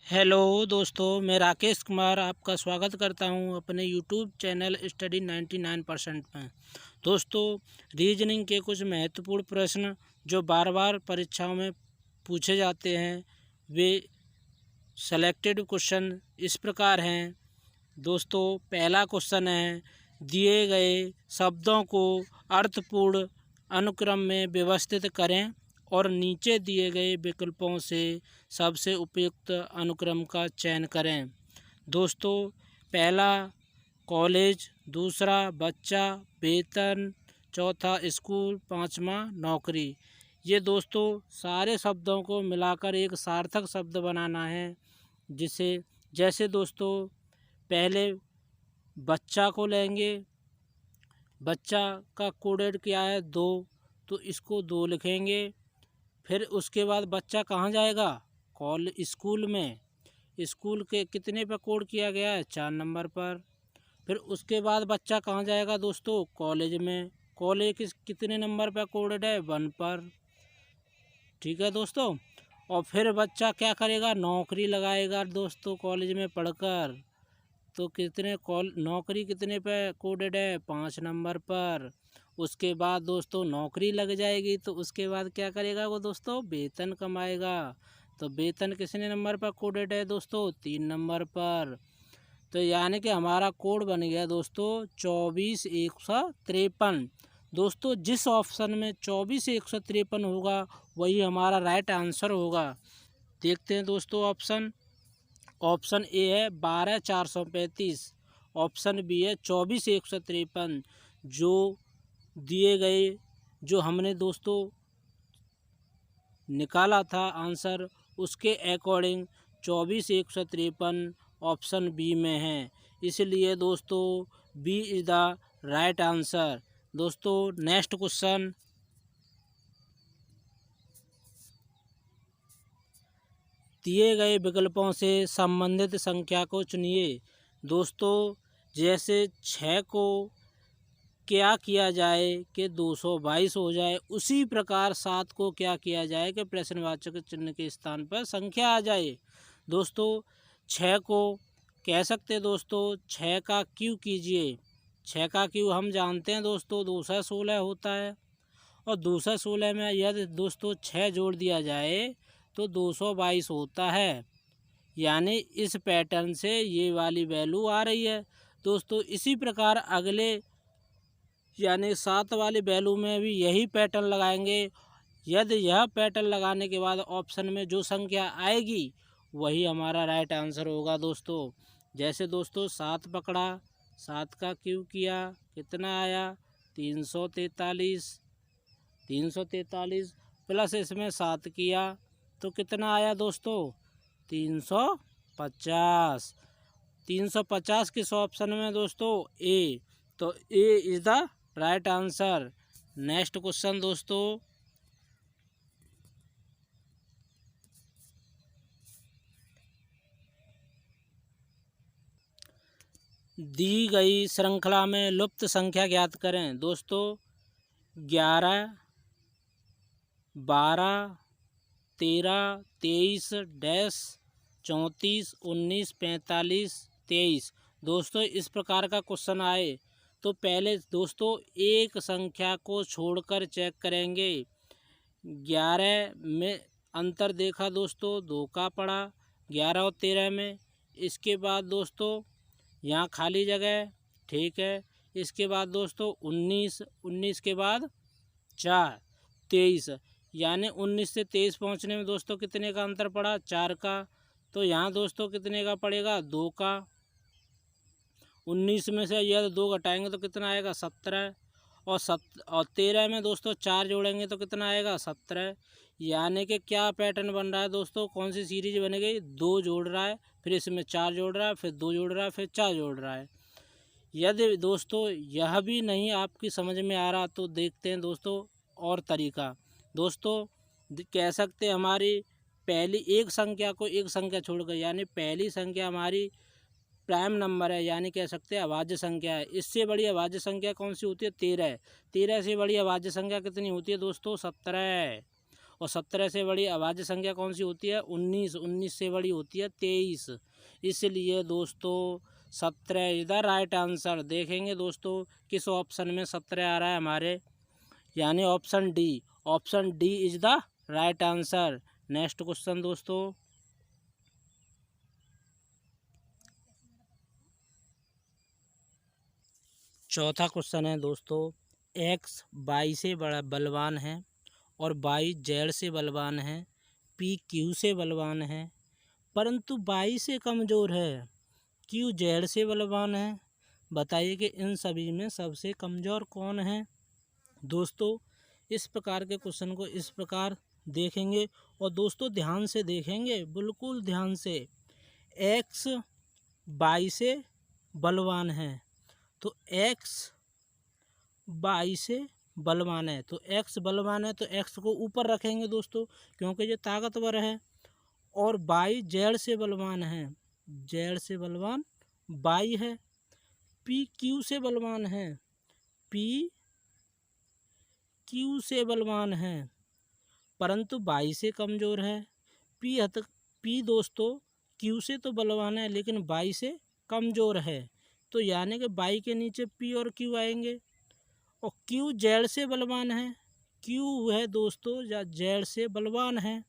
Hello दोस्तों, मैं राकेश कुमार आपका स्वागत करता हूं अपने यूट्यूब चैनल स्टडी 99% में। दोस्तों, रीजनिंग के कुछ महत्वपूर्ण प्रश्न जो बार बार परीक्षाओं में पूछे जाते हैं वे सेलेक्टेड क्वेश्चन इस प्रकार हैं। दोस्तों, पहला क्वेश्चन है, दिए गए शब्दों को अर्थपूर्ण अनुक्रम में व्यवस्थित करें और नीचे दिए गए विकल्पों से सबसे उपयुक्त अनुक्रम का चयन करें। दोस्तों, पहला कॉलेज, दूसरा बच्चा, वेतन, चौथा स्कूल, पांचवा नौकरी। ये दोस्तों सारे शब्दों को मिलाकर एक सार्थक शब्द बनाना है, जिसे जैसे दोस्तों पहले बच्चा को लेंगे। बच्चा का कोडेड क्या है 2, तो इसको 2 लिखेंगे। फिर उसके बाद बच्चा कहाँ जाएगा, स्कूल में। स्कूल के कितने पर कोड किया गया है, 4 नंबर पर। फिर उसके बाद बच्चा कहाँ जाएगा दोस्तों, कॉलेज में। कॉलेज कितने नंबर पर कोडेड है, 1 पर। ठीक है दोस्तों। और फिर बच्चा क्या करेगा, नौकरी लगाएगा दोस्तों कॉलेज में पढ़कर। तो नौकरी कितने पे कोडेड है, 5 नंबर पर। उसके बाद दोस्तों नौकरी लग जाएगी तो उसके बाद क्या करेगा वो दोस्तों, वेतन कमाएगा। तो वेतन कितने नंबर पर कोडेड है दोस्तों, 3 नंबर पर। तो यानी कि हमारा कोड बन गया दोस्तों 24,153। दोस्तों जिस ऑप्शन में 24,153 होगा वही हमारा राइट आंसर होगा। देखते हैं दोस्तों ऑप्शन ए है 12,435, ऑप्शन बी है 24,153। जो दिए गए, जो हमने दोस्तों निकाला था आंसर, उसके अकॉर्डिंग 24,153 ऑप्शन बी में है। इसलिए दोस्तों B is the right answer. दोस्तों नेक्स्ट क्वेश्चन, दिए गए विकल्पों से संबंधित संख्या को चुनिए। दोस्तों जैसे 6 को क्या किया जाए कि 222 हो जाए, उसी प्रकार 7 को क्या किया जाए कि प्रश्नवाचक चिन्ह के स्थान पर संख्या आ जाए। दोस्तों 6 को कह सकते दोस्तों 6 का क्यू कीजिए। 6 का क्यू हम जानते हैं दोस्तों 216 होता है। और 216 में यदि दोस्तों 6 जोड़ दिया जाए तो 222 होता है। यानी इस पैटर्न से ये वाली वैल्यू आ रही है। दोस्तों इसी प्रकार अगले यानी 7 वाली वैल्यू में भी यही पैटर्न लगाएंगे। यदि यह पैटर्न लगाने के बाद ऑप्शन में जो संख्या आएगी वही हमारा राइट आंसर होगा दोस्तों। जैसे दोस्तों 7 पकड़ा, 7 का क्यू किया, कितना आया, 343। 343 प्लस इसमें 7 किया तो कितना आया दोस्तों, 350। 350 किस ऑप्शन में दोस्तों, ए। तो A is the right answer. Next question दोस्तों, दी गई श्रृंखला में लुप्त संख्या ज्ञात करें। दोस्तों 11, 12, 13, 23, 34, 19, 45, 23। दोस्तों इस प्रकार का क्वेश्चन आए तो पहले दोस्तों एक संख्या को छोड़कर चेक करेंगे। 11 में अंतर देखा दोस्तों, 2 का पड़ा 11 और 13 में। इसके बाद दोस्तों यहाँ खाली जगह, ठीक है। इसके बाद दोस्तों 19 के बाद 4, 23। यानी 19 से 23 पहुँचने में दोस्तों कितने का अंतर पड़ा, 4 का। तो यहाँ दोस्तों कितने का पड़ेगा, 2 का। 19 में से यदि 2 घटाएंगे तो कितना आएगा, 17। और 13 में दोस्तों 4 जोड़ेंगे तो कितना आएगा, 17। यानी कि क्या पैटर्न बन रहा है दोस्तों, कौन सी सीरीज बन गई, 2 जोड़ रहा है, फिर इसमें 4 जोड़ रहा है, फिर 2 जोड़ रहा है, फिर 4 जोड़ रहा है। यदि दोस्तों यह भी नहीं आपकी समझ में आ रहा तो देखते हैं दोस्तों और तरीका। दोस्तों कह सकते हैं हमारी पहली एक संख्या को एक संख्या छोड़कर, यानी पहली संख्या हमारी प्राइम नंबर है, यानी कह सकते हैं अभाज्य संख्या है। इससे बड़ी अभाज्य संख्या कौन सी होती है, 13। 13 से बड़ी अभाज्य संख्या कितनी होती है दोस्तों, 17। और 17 से बड़ी अभाज्य संख्या कौन सी होती है? 19। 19 से बड़ी होती है 23। इसलिए दोस्तों 17 इज द राइट आंसर। देखेंगे दोस्तों किस ऑप्शन में 17 आ रहा है हमारे, यानी option D. Option D is the right answer. Next question दोस्तों, चौथा क्वेश्चन है दोस्तों, एक्स वाई से बड़ा बलवान है और वाई जेड से बलवान है, पी क्यू से बलवान है, परंतु वाई से कमज़ोर है, क्यू जेड से बलवान है। बताइए कि इन सभी में सबसे कमज़ोर कौन है। दोस्तों इस प्रकार के क्वेश्चन को इस प्रकार देखेंगे और दोस्तों ध्यान से देखेंगे, बिल्कुल ध्यान से। एक्स वाई से बलवान है, तो एक्स वाई से बलवान है, तो एक्स बलवान है तो एक्स को ऊपर रखेंगे दोस्तों, क्योंकि ये ताकतवर है। और वाई जेड से बलवान है, जेड से बलवान वाई है। पी क्यू से बलवान है, पी क्यू से बलवान है, परंतु वाई से कमज़ोर है। पी दोस्तों क्यू से तो बलवान है लेकिन वाई से कमज़ोर है, तो यानी कि वाई के नीचे पी और क्यू आएंगे। और क्यू जेड से बलवान है, क्यू है दोस्तों या जेड से बलवान है।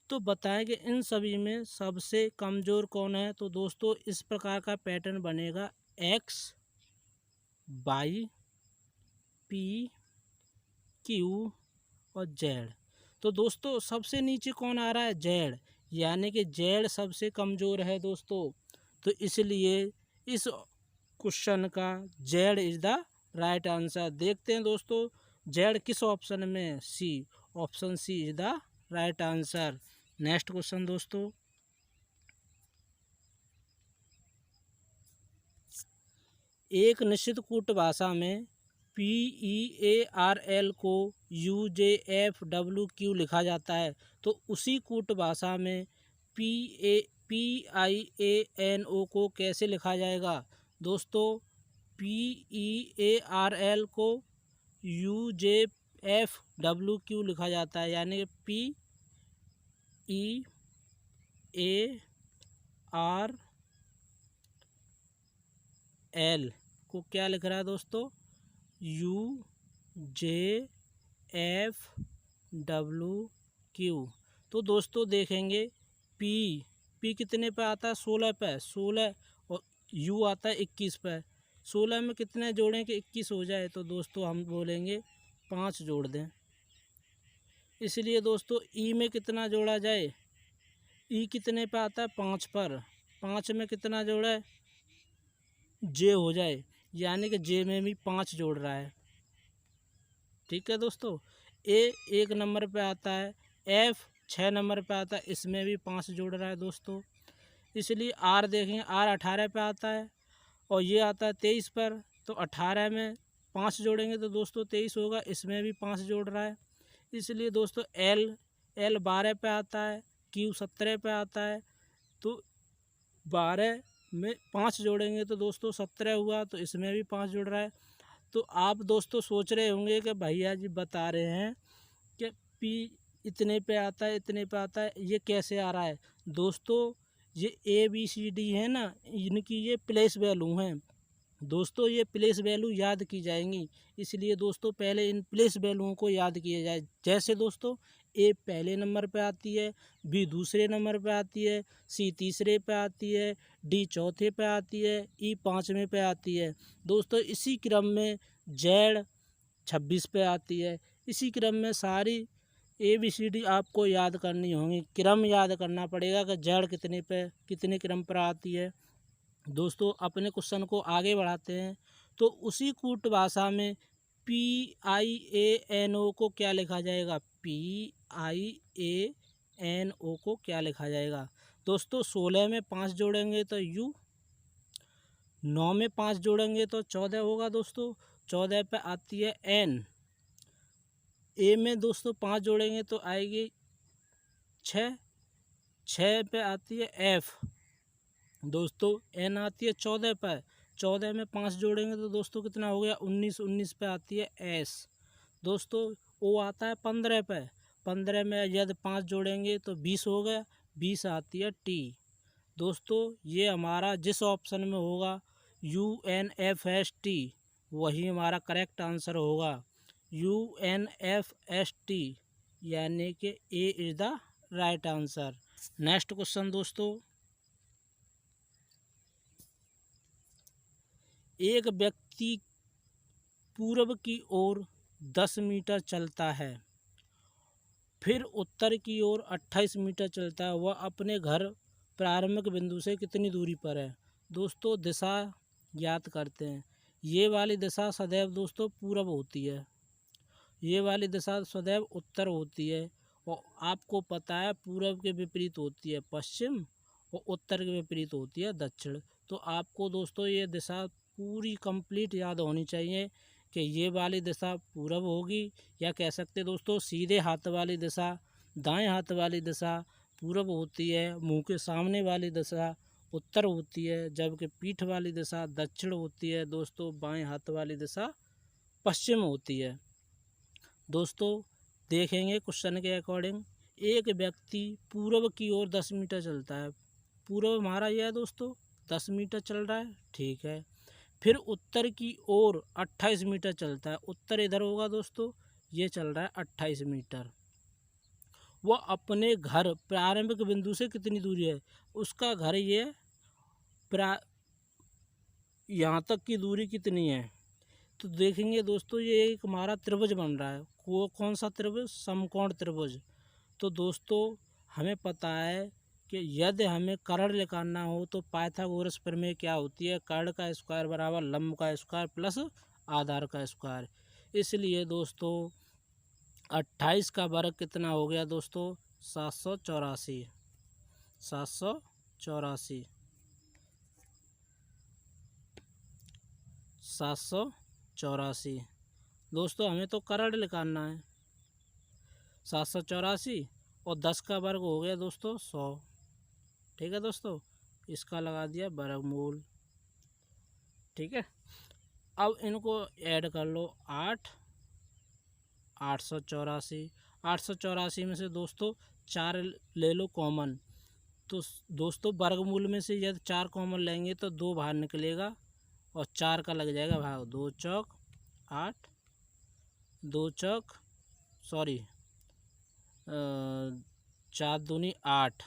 तो बताएं कि इन सभी में सबसे कमज़ोर कौन है। तो दोस्तों इस प्रकार का पैटर्न बनेगा, एक्स वाई पी क्यू और जेड। तो दोस्तों सबसे नीचे कौन आ रहा है? जेड, यानी कि जेड सबसे कमज़ोर है दोस्तों। तो इसलिए इस क्वेश्चन का Z is the right answer. देखते हैं दोस्तों जेड किस ऑप्शन में, C. Option C is the right answer. Next question दोस्तों, एक निश्चित कूट भाषा में PEARL को UJFWQ लिखा जाता है, तो उसी कूट भाषा में PIANO को कैसे लिखा जाएगा? दोस्तों PEARL को UJFWQ लिखा जाता है, यानी PEARL को क्या लिख रहा है दोस्तों? UJFWQ। तो दोस्तों देखेंगे पी कितने पे आता है? 16 पे, 16, और यू आता है 21 पे। 16 में कितने जोड़ें कि 21 हो जाए? तो दोस्तों हम बोलेंगे 5 जोड़ दें। इसलिए दोस्तों ई में कितना जोड़ा जाए? ई कितने पे आता है? 5 पर। 5 में कितना जोड़ा है? जे हो जाए, यानी कि जे में भी 5 जोड़ रहा है। ठीक है दोस्तों, ए 1 नंबर पे आता है, एफ 6 नंबर पे आता है, इसमें भी 5 जोड़ रहा है दोस्तों। इसलिए आर देखेंगे, आर 18 पे आता है और ये आता है 23 पर, तो 18 में 5 जोड़ेंगे तो दोस्तों 23 होगा, इसमें भी 5 जोड़ रहा है। इसलिए दोस्तों एल 12 पे आता है, क्यू 17 पे आता है, तो 12 में 5 जोड़ेंगे तो दोस्तों 17 हुआ, तो इसमें भी 5 जोड़ रहा है। तो आप दोस्तों सोच रहे होंगे कि भैया जी बता रहे हैं कि पी इतने पे आता है, इतने पे आता है, ये कैसे आ रहा है? दोस्तों ये ABCD है ना, इनकी ये प्लेस वैल्यू हैं दोस्तों, ये प्लेस वैल्यू याद की जाएंगी। इसलिए दोस्तों पहले इन प्लेस वैल्यूओं को याद किया जाए। जैसे दोस्तों ए पहले नंबर पे आती है, बी दूसरे नंबर पे आती है, सी तीसरे पे आती है, डी चौथे पे आती है, ई 5वें पे आती है। दोस्तों इसी क्रम में जेड 26 पे आती है। इसी क्रम में सारी ABCD आपको याद करनी होंगी, क्रम याद करना पड़ेगा कि जेड कितने पे कितने क्रम पर आती है। दोस्तों अपने क्वेश्चन को आगे बढ़ाते हैं। तो उसी कूट भाषा में PIANO को क्या लिखा जाएगा? PIANO को क्या लिखा जाएगा? दोस्तों 16 में 5 जोड़ेंगे तो U, 9 में 5 जोड़ेंगे तो 14 होगा दोस्तों, 14 पे आती है N। ए में दोस्तों 5 जोड़ेंगे तो आएगी 6, 6 पे आती है F। दोस्तों एन आती है 14 पर, 14 में 5 जोड़ेंगे तो दोस्तों कितना हो गया? 19, 19 पे आती है एस। दोस्तों ओ आता है 15 पे, 15 में यदि 5 जोड़ेंगे तो 20 हो गया, 20 आती है टी। दोस्तों ये हमारा जिस ऑप्शन में होगा UNFST वही हमारा करेक्ट आंसर होगा, UNFST, यानी कि A is the right answer. Next question दोस्तों, एक व्यक्ति पूर्व की ओर 10 मीटर चलता है, फिर उत्तर की ओर 28 मीटर चलता है, वह अपने घर प्रारंभिक बिंदु से कितनी दूरी पर है। दोस्तों दिशा याद करते हैं, ये वाली दिशा सदैव दोस्तों पूर्व होती है, ये वाली दिशा सदैव उत्तर होती है, और आपको पता है पूर्व के विपरीत होती है पश्चिम और उत्तर के विपरीत होती है दक्षिण। तो आपको दोस्तों ये दिशा पूरी कंप्लीट याद होनी चाहिए कि ये वाली दिशा पूरब होगी, या कह सकते दोस्तों सीधे हाथ वाली दिशा, दाएं हाथ वाली दिशा पूरब होती है, मुंह के सामने वाली दिशा उत्तर होती है, जबकि पीठ वाली दिशा दक्षिण होती है। दोस्तों बाएं हाथ वाली दिशा पश्चिम होती है। दोस्तों देखेंगे क्वेश्चन के अकॉर्डिंग, एक व्यक्ति पूर्व की ओर 10 मीटर चलता है, पूर्व हमारा यह है दोस्तों 10 मीटर चल रहा है, ठीक है। फिर उत्तर की ओर 28 मीटर चलता है, उत्तर इधर होगा दोस्तों, ये चल रहा है 28 मीटर। वह अपने घर प्रारंभिक बिंदु से कितनी दूरी है, उसका घर ये यहाँ तक की दूरी कितनी है। तो देखेंगे दोस्तों ये एक हमारा त्रिभुज बन रहा है, वो कौन सा त्रिभुज, समकोण त्रिभुज। तो दोस्तों हमें पता है कि यदि हमें कर्ण निकालना हो तो पाइथागोरस प्रमेय क्या होती है, कर्ण का स्क्वायर बराबर लंब का स्क्वायर प्लस आधार का स्क्वायर। इसलिए दोस्तों 28 का वर्ग कितना हो गया दोस्तों, 784, 784, 784। दोस्तों हमें तो कर्ण निकालना है, 784 और 10 का वर्ग हो गया दोस्तों 100, ठीक है दोस्तों, इसका लगा दिया वर्गमूल, ठीक है। अब इनको ऐड कर लो, 884, 884 में से दोस्तों 4 ले लो कॉमन, तो दोस्तों वर्गमूल में से यदि 4 कॉमन लेंगे तो 2 बाहर निकलेगा और 4 का लग जाएगा भाग, 2 चौक 8, 2 चौक 4 दूनी 8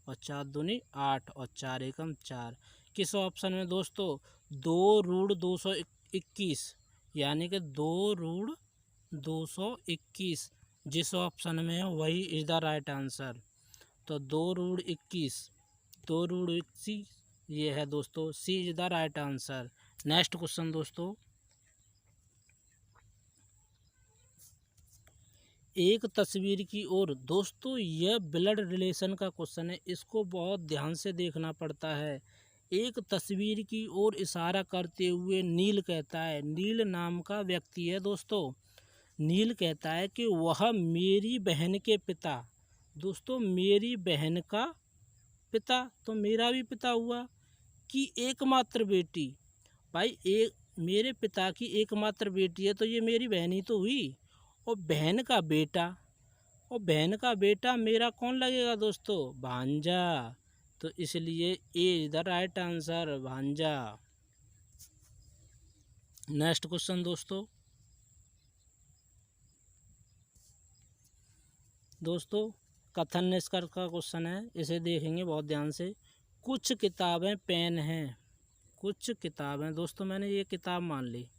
और 4 दूनी 8 और 4 एकम 4। किस ऑप्शन में दोस्तों, 2√221, यानी कि 2√221 जिस ऑप्शन में है वही इज द राइट आंसर। तो 2√21 ये है दोस्तों, C is the right answer. Next question दोस्तों, एक तस्वीर की ओर, दोस्तों यह ब्लड रिलेशन का क्वेश्चन है, इसको बहुत ध्यान से देखना पड़ता है। एक तस्वीर की ओर इशारा करते हुए नील कहता है, नील नाम का व्यक्ति है दोस्तों, नील कहता है कि वह मेरी बहन के पिता, दोस्तों मेरी बहन का पिता तो मेरा भी पिता हुआ, कि एकमात्र बेटी, भाई एक मेरे पिता की एकमात्र बेटी है तो ये मेरी बहन ही तो हुई, और बहन का बेटा, और बहन का बेटा मेरा कौन लगेगा दोस्तों, भांजा। तो इसलिए ए इज द राइट आंसर, भांजा। नेक्स्ट क्वेश्चन दोस्तों, कथन निष्कर्ष का क्वेश्चन है, इसे देखेंगे बहुत ध्यान से। कुछ किताबें पेन हैं, कुछ किताबें, दोस्तों मैंने ये किताब मान ली,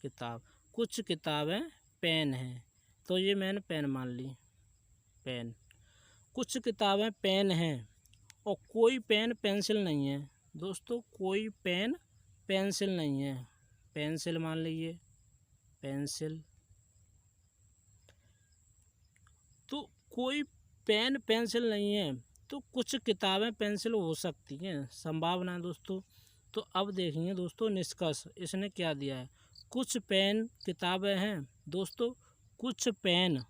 किताब, कुछ किताबें पेन है, तो ये मैंने पेन मान ली, पेन। कुछ किताबें पेन हैं और कोई पेन पेंसिल नहीं है, दोस्तों कोई पेन पेंसिल नहीं है, पेंसिल मान लीजिए, पेंसिल। तो कोई पेन पेंसिल नहीं है तो कुछ किताबें पेंसिल हो सकती हैं, संभावना दोस्तों। तो अब देखेंगे दोस्तों निष्कर्ष, इसने क्या दिया है, कुछ पेन किताबें हैं, दोस्तों कुछ पेन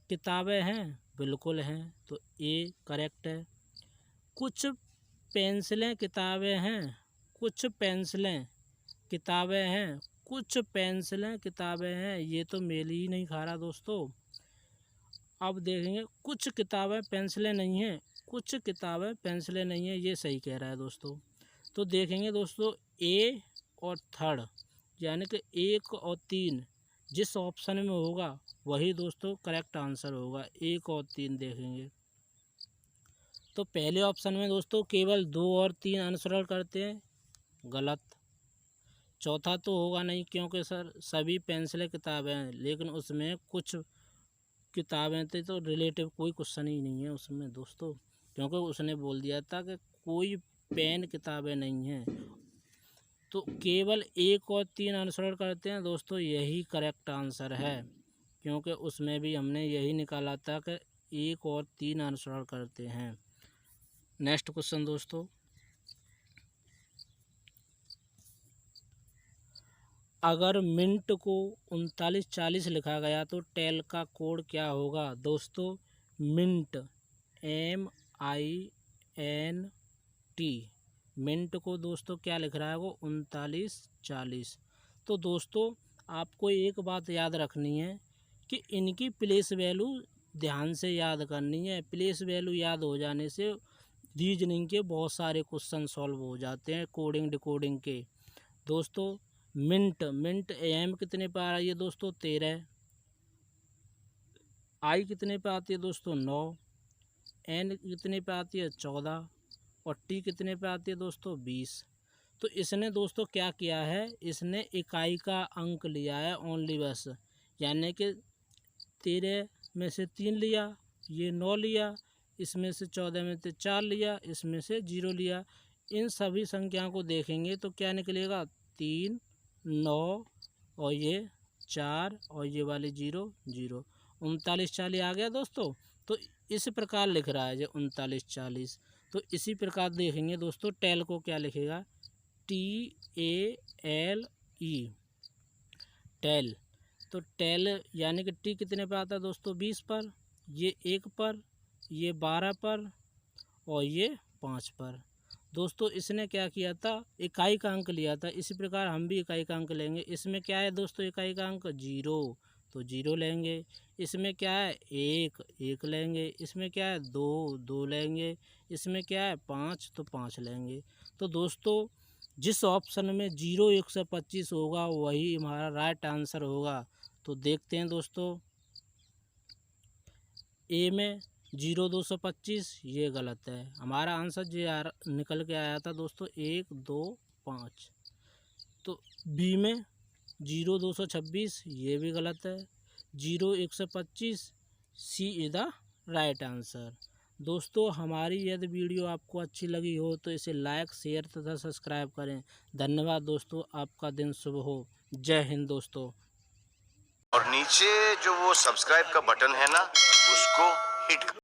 किताबें हैं, बिल्कुल हैं, तो ए करेक्ट है। कुछ पेंसिलें किताबें हैं, कुछ पेंसिलें किताबें हैं, कुछ पेंसिलें किताबें हैं, ये तो मेल ही नहीं खा रहा दोस्तों। अब देखेंगे कुछ किताबें पेंसिलें नहीं हैं, कुछ किताबें पेंसिलें नहीं हैं, ये सही कह रहा है दोस्तों। तो देखेंगे दोस्तों ए और थर्ड यानी कि 1 और 3 जिस ऑप्शन में होगा वही दोस्तों करेक्ट आंसर होगा। 1 और 3 देखेंगे तो पहले ऑप्शन में दोस्तों केवल 2 और 3 अनुसरण करते हैं, गलत। चौथा तो होगा नहीं क्योंकि सर सभी पेंसिल किताबें हैं, लेकिन उसमें कुछ किताबें थी तो रिलेटिव कोई क्वेश्चन ही नहीं है उसमें दोस्तों, क्योंकि उसने बोल दिया था कि कोई पेन किताबें नहीं हैं। तो केवल 1 और 3 अनुसरण करते हैं दोस्तों, यही करेक्ट आंसर है, क्योंकि उसमें भी हमने यही निकाला था कि 1 और 3 अनुसरण करते हैं। नेक्स्ट क्वेश्चन दोस्तों, अगर मिनट को 3940 लिखा गया तो टेल का कोड क्या होगा दोस्तों? मिनट MINT, मिनट को दोस्तों क्या लिख रहा है वो 3940। तो दोस्तों आपको एक बात याद रखनी है कि इनकी प्लेस वैल्यू ध्यान से याद करनी है। प्लेस वैल्यू याद हो जाने से रीजनिंग के बहुत सारे क्वेश्चन सॉल्व हो जाते हैं, कोडिंग डिकोडिंग के। दोस्तों मिनट AM कितने पर आ रही है दोस्तों? 13। I कितने पे आती है दोस्तों? 9। N कितने पे आती है? 14। और T कितने पे आती है दोस्तों? 20। तो इसने दोस्तों क्या किया है, इसने इकाई का अंक लिया है ओनली बस, यानी कि 13 में से 3 लिया, ये 9 लिया, इसमें से 14 में से 4 लिया, इसमें से 0 लिया। इन सभी संख्याओं को देखेंगे तो क्या निकलेगा? 3, 9 और ये 4 और ये वाली 0 0, 3940 आ गया दोस्तों। तो इस प्रकार लिख रहा है जो 3940। तो इसी प्रकार देखेंगे दोस्तों टेल को क्या लिखेगा? TALE, tell. तो टेल यानी कि टी कितने पर आता है दोस्तों? 20 पर, ये 1 पर, ये 12 पर और ये 5 पर। दोस्तों इसने क्या किया था, इकाई का अंक लिया था। इसी प्रकार हम भी इकाई का अंक लेंगे। इसमें क्या है दोस्तों इकाई का अंक? 0, तो 0 लेंगे। इसमें क्या है? 1, 1 लेंगे। इसमें क्या है? 2, 2 लेंगे। इसमें क्या है? 5, तो 5 लेंगे। तो दोस्तों जिस ऑप्शन में 0 1 से 25 होगा वही हमारा राइट आंसर होगा। तो देखते हैं दोस्तों, ए में 0 2 से 25 ये गलत है। हमारा आंसर जो निकल के आया था दोस्तों 1 2 5। तो बी में 0 2 से 26 ये भी गलत है। 0 1 से 25 सी इज़ द राइट आंसर। दोस्तों हमारी यदि वीडियो आपको अच्छी लगी हो तो इसे लाइक शेयर तथा सब्सक्राइब करें। धन्यवाद दोस्तों, आपका दिन शुभ हो। जय हिंद दोस्तों। और नीचे जो वो सब्सक्राइब का बटन है ना, उसको हिट